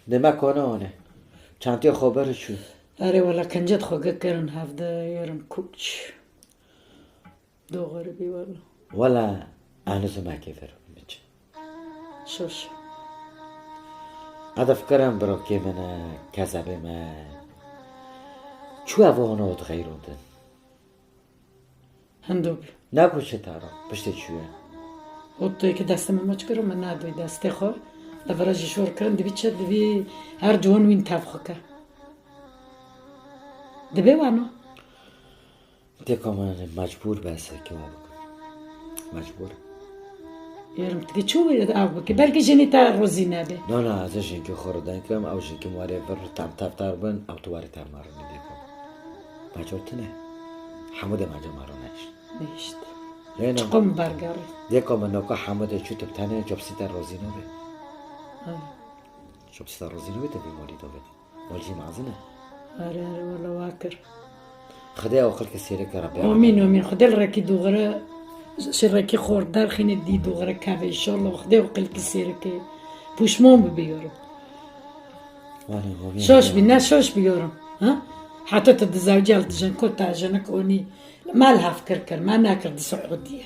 نما کنانه چندی خبرش شد. آره والا کنجد خوگه کرن هفته یارم کوچ دو غربی والا ولا هنوز مکیفر میچ شوش هدف کردم برای که من کذبه من چو اوانات غیروندن هندوبی نگو چه تارا پشت چوه خود توی که دستم ماچ کرم من ندوی دسته خواه لبراج شور کرن دوی چه دوی هر جوان وین تفخه که دوی وانو دیگه من مجبور بسه که مجبور یارم دیگه چو باید آب بکی بلکه جنی تا روزی نبه نه از اینکه خوردن کم او که مواره بر تام تفتار بن او تواری تام مارو ندیکم مجبور تنه حمود مجا مارو نش نیشت نه چقم برگاری دیگه من نکه حمود چوت بتنه جبسی در روزی نبه جبسی در روزی نبه تبی مالی دوبه مالی مازنه آره والا واکر خدای آخر کسی کرده آمین خدای رکی دوغره شرکی خوردار خینه دی دوغره که انشالله خدای وقل کسی رکی پوشمان ببیارم شاش بی نه شاش بیارم ها حتی تد زوجال تجن کتا جنک اونی مال هف کر من نکرد سعودیه